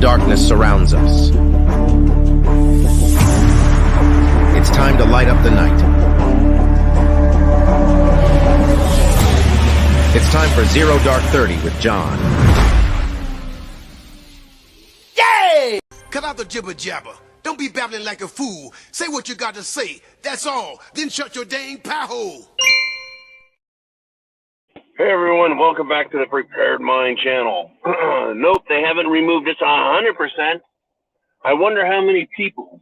darkness surrounds us. It's time to light up the night. It's time for Zero Dark 30 with John. Yay! Cut out the jibber jabber. Don't be babbling like a fool. Say what you got to say. That's all. Then shut your dang pie hole. Hey everyone, welcome back to the Prepared Mind channel. Nope, they haven't removed us 100%. I wonder how many people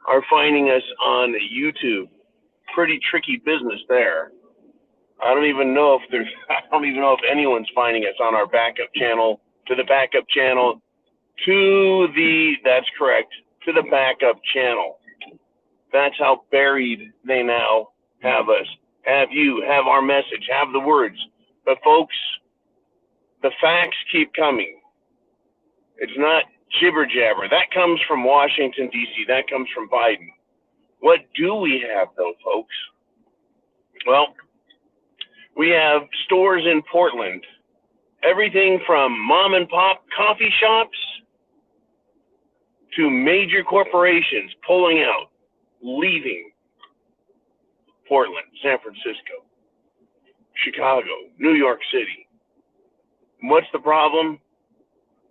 are finding us on YouTube. Pretty tricky business there. I don't even know if anyone's finding us on our backup channel, to the backup channel, that's correct, to the backup channel. That's how buried they now have us. Have you, have our message, have the words. But folks, the facts keep coming. It's not jibber jabber. That comes from Washington, D.C. That comes from Biden. What do we have, though, folks? Well, we have stores in Portland. Everything from mom and pop coffee shops to major corporations pulling out, leaving Portland, San Francisco, Chicago, New York City. What's the problem?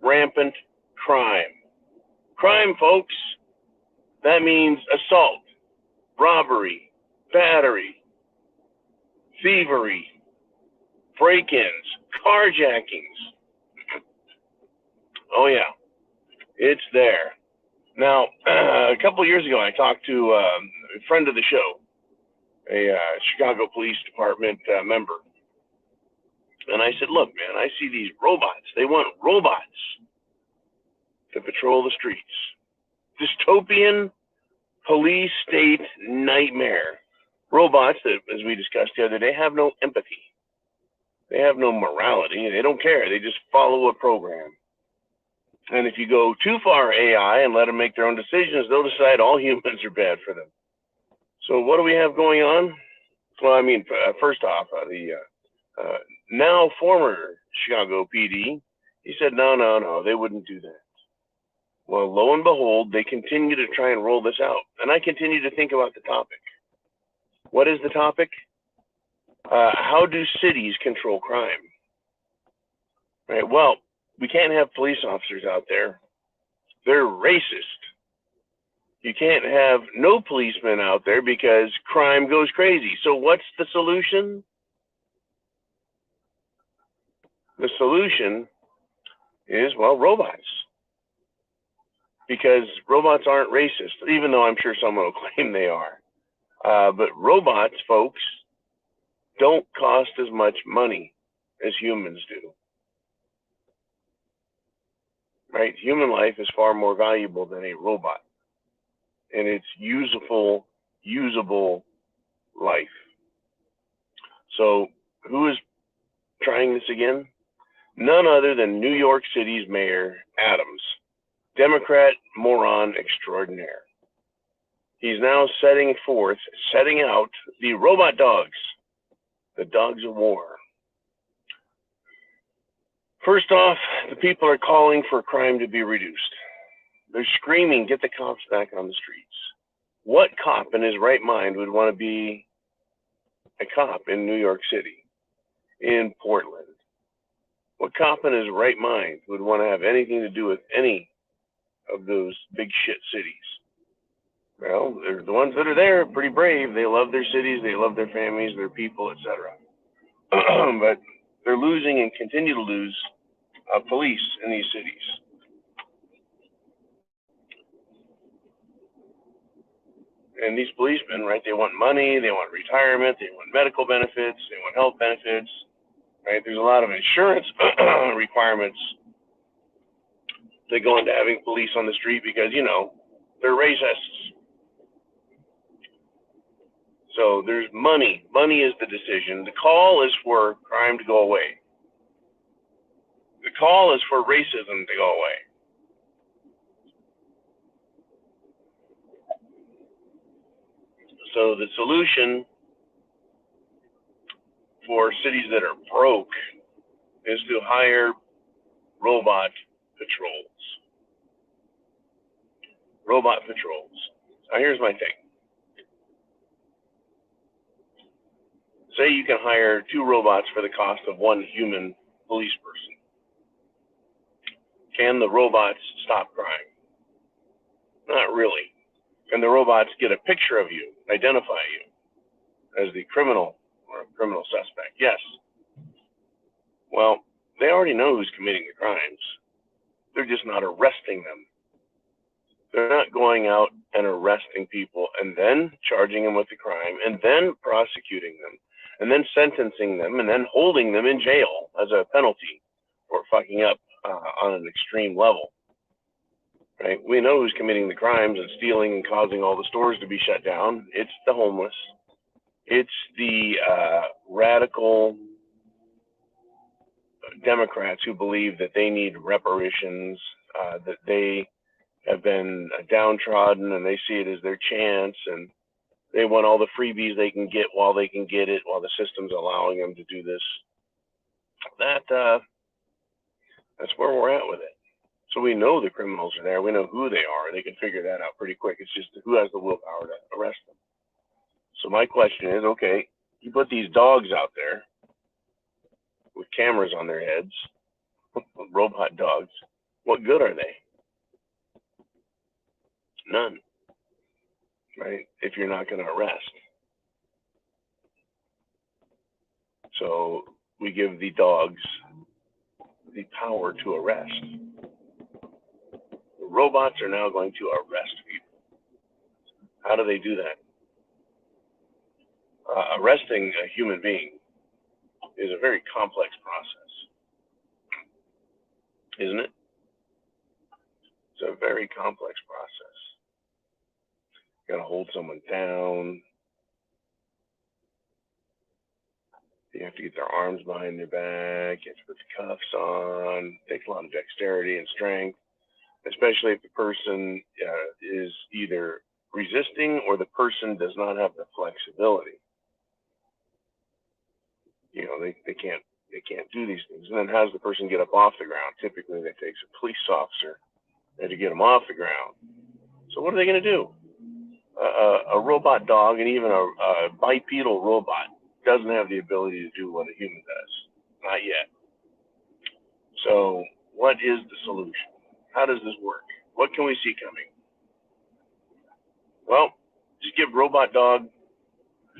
Rampant crime. Crime, folks, that means assault, robbery, battery, thievery, break-ins, carjackings. Oh yeah, it's there. Now, a couple of years ago, I talked to a friend of the show, a Chicago Police Department member. And I said, look, man, I see these robots. They want robots to patrol the streets. Dystopian police state nightmare. Robots that, as we discussed the other day, have no empathy. They have no morality. They don't care. They just follow a program. And if you go too far AI and let them make their own decisions, they'll decide all humans are bad for them. So what do we have going on? Well, I mean, first off, the now former Chicago PD, he said, no, they wouldn't do that. Well, lo and behold, they continue to try and roll this out. And I continue to think about the topic. What is the topic? How do cities control crime? Right. Well, we can't have police officers out there. They're racist. You can't have no policemen out there because crime goes crazy. So what's the solution? The solution is, well, robots. Because robots aren't racist, even though I'm sure someone will claim they are. But robots, folks, don't cost as much money as humans do. Right? Human life is far more valuable than a robot. And it's usable life. So who is trying this again? None other than New York City's Mayor Adams, Democrat moron extraordinaire. He's now setting out the robot dogs, the dogs of war. First off, the people are calling for crime to be reduced. They're screaming, get the cops back on the streets. What cop in his right mind would want to be a cop in New York City, in Portland? What cop in his right mind would want to have anything to do with any of those big shit cities? Well, they're the ones that are there, pretty brave. They love their cities, they love their families, their people, etc. But they're losing and continue to lose police in these cities. And these policemen, right, they want money, they want retirement, they want medical benefits, they want health benefits, right? There's a lot of insurance requirements that go into having police on the street because, you know, they're racists. So there's money. Money is the decision. The call is for crime to go away. The call is for racism to go away. So the solution for cities that are broke is to hire robot patrols. robot patrols. Now here's my thing. Say you can hire 2 robots for the cost of 1 human police person. Can the robots stop crime? Not really. Can the robots get a picture of you, identify you as the criminal or criminal suspect? Yes. Well, they already know who's committing the crimes. They're just not arresting them. They're not going out and arresting people and then charging them with the crime and then prosecuting them and then sentencing them and then holding them in jail as a penalty for fucking up on an extreme level. Right? We know who's committing the crimes and stealing and causing all the stores to be shut down. It's the homeless. It's the radical Democrats who believe that they need reparations, that they have been downtrodden and they see it as their chance, and they want all the freebies they can get while they can get it, while the system's allowing them to do this. That's where we're at with it. So we know the criminals are there. We know who they are. They can figure that out pretty quick. It's just who has the willpower to arrest them. So my question is, okay, you put these dogs out there with cameras on their heads, robot dogs. What good are they? None, right? If you're not going to arrest. So we give the dogs the power to arrest. The robots are now going to arrest people. How do they do that? Arresting a human being is a very complex process, isn't it? It's a very complex process. You gotta hold someone down. You have to get their arms behind their back. You have to put the cuffs on. It takes a lot of dexterity and strength, especially if the person is either resisting or the person does not have the flexibility. You know, they can't do these things. And then how does the person get up off the ground? Typically, that takes a police officer to get them off the ground. So what are they going to do? A robot dog and even a bipedal robot doesn't have the ability to do what a human does. Not yet. So what is the solution? How does this work? What can we see coming? Well, just give robot dog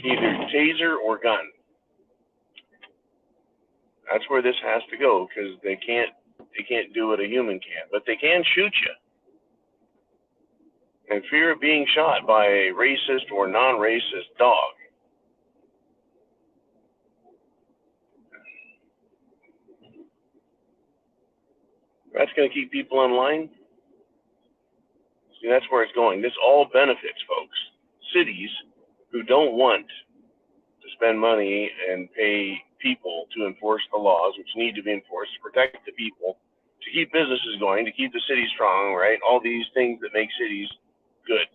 either taser or gun. That's where this has to go, because they can't do what a human can, but they can shoot you. And fear of being shot by a racist or non-racist dog. That's going to keep people in line. See, that's where it's going. This all benefits folks. Cities who don't want to spend money and pay people to enforce the laws, which need to be enforced to protect the people, to keep businesses going, to keep the city strong, right? All these things that make cities good.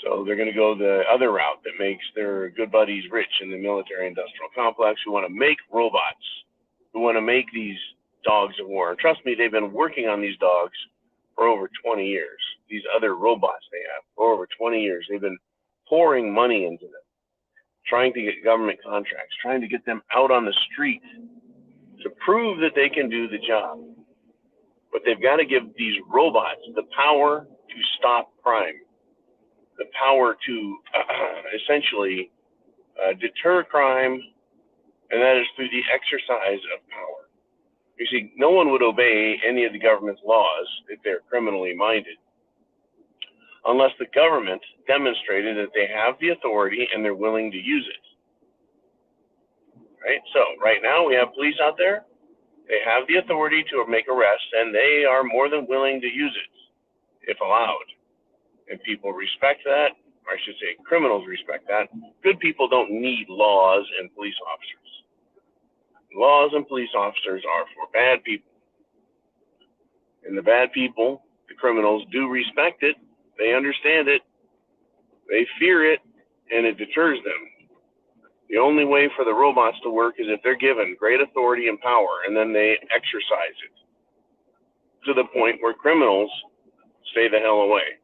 So they're going to go the other route that makes their good buddies rich in the military-industrial complex, who want to make robots, who want to make these dogs of war. And trust me, they've been working on these dogs for over 20 years. These other robots they have for over 20 years. They've been pouring money into them, trying to get government contracts, trying to get them out on the street to prove that they can do the job. But they've got to give these robots the power to stop crime, the power to essentially deter crime, and that is through the exercise of power. You see, no one would obey any of the government's laws if they're criminally minded, unless the government demonstrated that they have the authority and they're willing to use it. Right? So right now we have police out there. They have the authority to make arrests, and they are more than willing to use it if allowed. And people respect that, or I should say criminals respect that. Good people don't need laws and police officers. Laws and police officers are for bad people. And the bad people, the criminals, do respect it. They understand it. They fear it, and it deters them. The only way for the robots to work is if they're given great authority and power, and then they exercise it. to the point where criminals stay the hell away.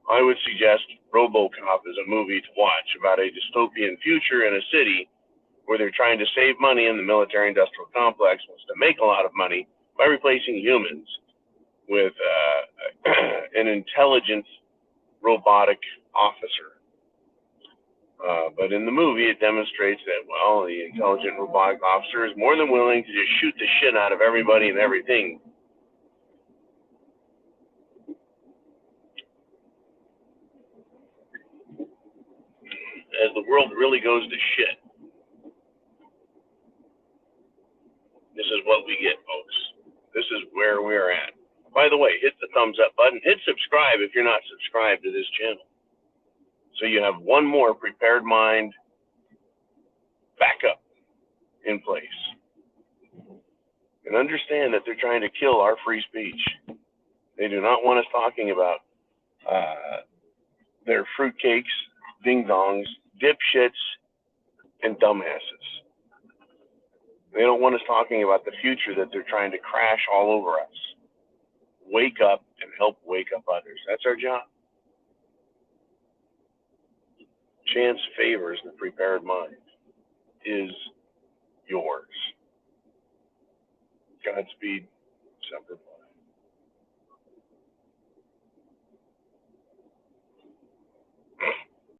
I would suggest RoboCop is a movie to watch about a dystopian future in a city where they're trying to save money and the military-industrial complex wants to make a lot of money by replacing humans with an intelligent robotic officer. But in the movie, it demonstrates that, well, the intelligent robotic officer is more than willing to just shoot the shit out of everybody and everything. As the world really goes to shit, this is what we get, folks. This is where we're at. By the way, hit the thumbs up button. Hit subscribe if you're not subscribed to this channel. So you have one more prepared mind backup in place. And understand that they're trying to kill our free speech. They do not want us talking about their fruitcakes, ding-dongs, dipshits, and dumbasses. They don't want us talking about the future that they're trying to crash all over us. Wake up and help wake up others. That's our job. Chance favors the prepared mind. Is yours. Godspeed, Semper Fi.